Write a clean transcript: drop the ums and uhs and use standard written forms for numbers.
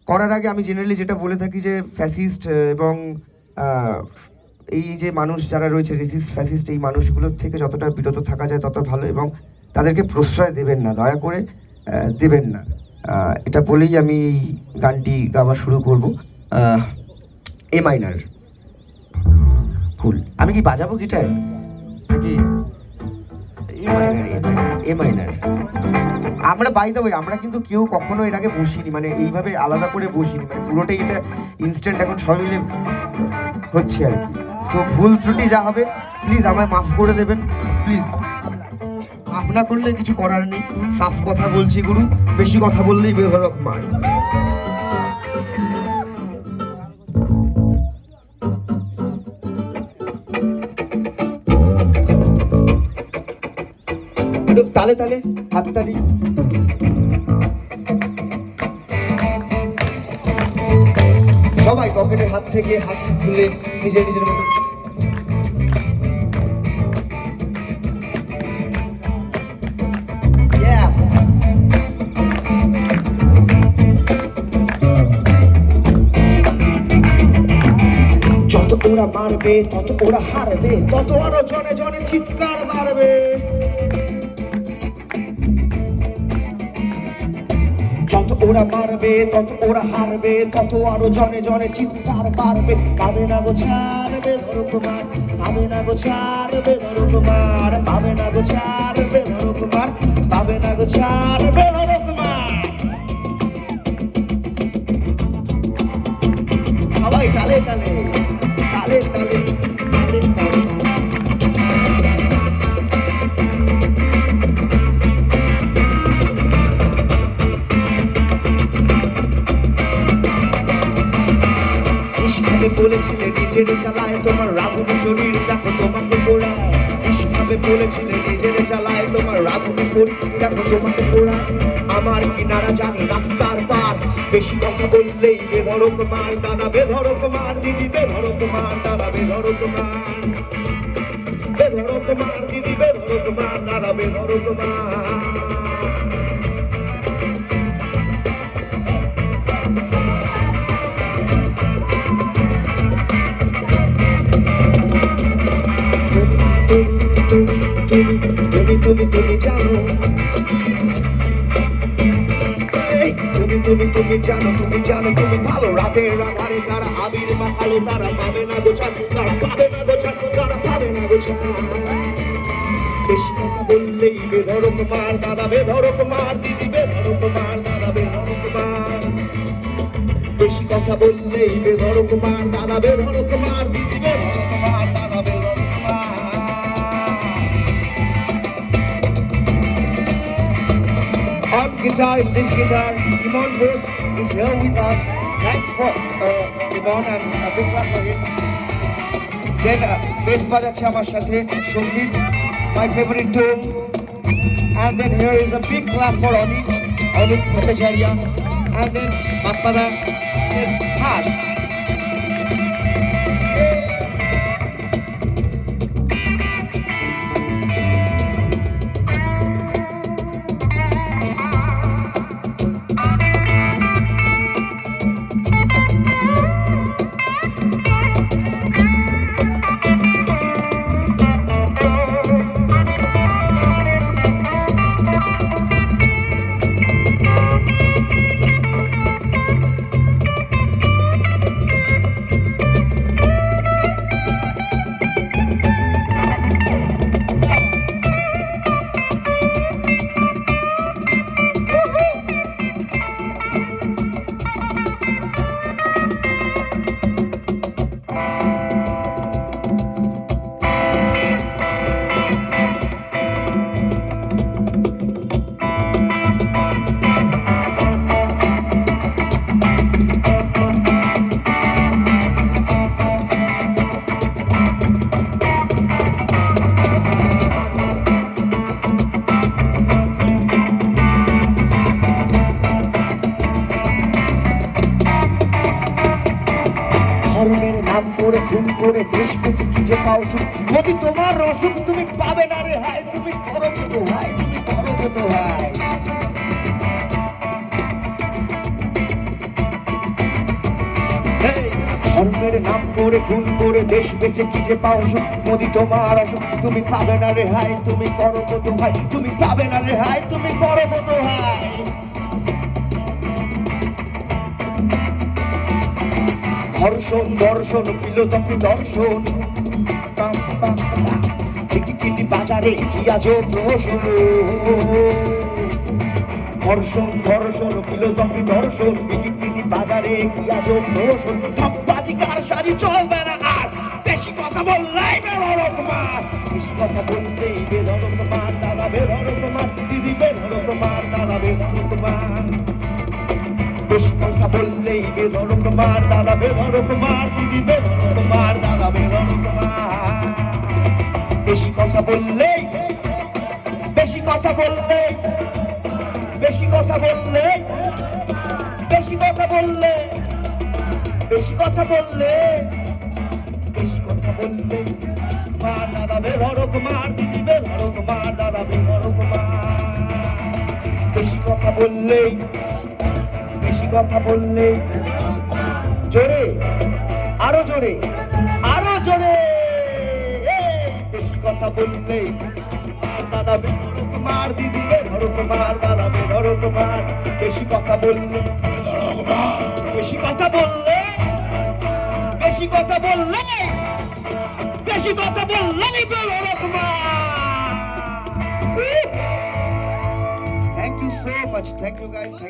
করার আগে আমি জেনারেলি যেটা বলে থাকি যে ফ্যাসিস্ট এবং এই যে মানুষ যারা রয়েছে রেসিস্ট ফ্যাসিস্ট এই মানুষগুলোর থেকে যতটা বিরত থাকা যায় তত ভালো, এবং তাদেরকে প্রশ্রয় দেবেন না, দয়া করে দেবেন না। এটা বলেই আমি গানটি গাওয়া শুরু করব। এ মাইনার কুল। আমি কি বাজাবো গিটার নাকি? এ মাইনার। আমরা বাই দ্য ওয়ে আমরা কিন্তু কেউ কখনো এর আগে বসিনি, মানে এইভাবে আলাদা করে বসিনি, মানে পুরোটাই এটা ইনস্ট্যান্ট এখন সবাই মিলে হচ্ছে আর কি। সো ভুল ত্রুটি যা হবে প্লিজ আমায় মাফ করে দেবেন, প্লিজ। মাফ না করলে কিছু করার নেই, সাফ কথা বলছি গুরু, বেশি কথা বললেই বেধড়ক মার। তালে তালে হাততালি। সবাই পকেটের হাত থেকে হাত খুলে নিজের নিজের মতো যত ওরা মারবে তত ওরা হারবে, তত আরো জনে জনে চিৎকার মারবে। যত ওরা মারবে তত ওরা হারবে, তত আরো জনে জনে চিৎকার পারবে। পাবে না গো ছাড়বে ধরো তোমার, পাবে না গো ছাড়বে ধরো তোমার, পাবে না গো ছাড়বে ধরো তোমার, পাবে না গো ছাড়বে ধরো তোমার। সবাই তালে তালে তালে তালে তালে তালে। বলেছিলে নিজের জ্বালায় তোমার রাগুনি শরীর, দেখো তোমাকে পোড়ায়। ইসভাবে বলেছিলে নিজের জ্বালায় তোমার রাগুনি শরীর, দেখো তোমাকে পোড়ায়। আমার কিনারা জানি রাস্তার পার, বেশি কথা বললেই বেধড়ক মার। দাদা বেধড়ক মার, দিদি বেধড়ক মার, দাদা বেধড়ক মার। বেধড়ক মার দিদি বেধড়ক মার, দাদা বেধড়ক মার। তুমি জানো, তুমি জানো, তুমি জানো, তুমি ভালো। রাতের আধারে যারা আবির মাখালো তারা পাবে না গোছান, তারা পাবে না গোছান, তারা পাবে না গোছান। বেশি কথা বললেই বেধড়ক মার, দাদা বেধড়ক মার, দিদি বেধড়ক মার, দাদা বেধড়ক মার। বেশি কথা বললেই বেধড়ক মার, দাদা বেধড়ক মার, দিদি বেধড়ক মার, দাদা বেধড়ক মার। On guitar, lead guitar, Iman Bose is here with us. Thanks for Iman and a big clap for him. Then bass bajache amar sathe Sangeet, my favorite too. And then here is a big clap for Anik Bhattacharya. And then Appada, then Hash. করে খুন করে দেশ বেঁচে কি যে পাও সুখ, যদি তোমার অসুখ তুমি পাবে না রে হায়, তুমি করো তো ভাই, তুমি করো তো ভাই। ধর্মের নাম করে খুন করে দেশ বেঁচে কি যে পাও সুখ, মোদি তোমার অসুখ, তুমি পাবে না রেহাই, তুমি করো কত ভাই, তুমি পাবে না রেহাই, তুমি করো কত ভাই। ধর্ষণ দর্শন ফিলোসফি দর্শন, কিনি বাজারে কি আজব প্রহসন। ধর্ষণ ধর্ষণ ফিলোসফি দর্শন, কিনি বাজারে কি আজব প্রহসন। সব বাজিকার সারি চলবে না আর, বেশি কথা বললেই বেধড়ক মার, বেশি কথা বললেই বেধড়ক মার, দাদা বেধড়ক মার, দিদি বেধড়ক মার, দাদা বেধড়ক মার। বেশি কথা বললেই বেধড়ক মার, দাদা বেধড়ক মার, দিদি বেধড়ক মার, দাদা বেধড়ক মার। বেশি কথা বললেই, বেশি কথা বললেই, বেশি কথা বললে, বেশি কথা বললে, বেশি কথা বললে, বেশি কথা বললে মার, দাদা বেধড়ক মার, দিদি বেধড়ক মার, দাদা বেধড়ক মার। বেশি কথা বললে, বেশি কথা বললে, জোরে, আরো জোরে, আরো জোরে। বেশি কথা বললে মার, দাদা বেধড়ক মার, দিদি বেধড়ক মার, দাদা বেধড়ক মার। বেশি কথা বললে, বেশি কথা বললে, বেশি কথা বললে, বেশি কথা বললেই বেধড়ক মার। Thank you so much. Thank you guys.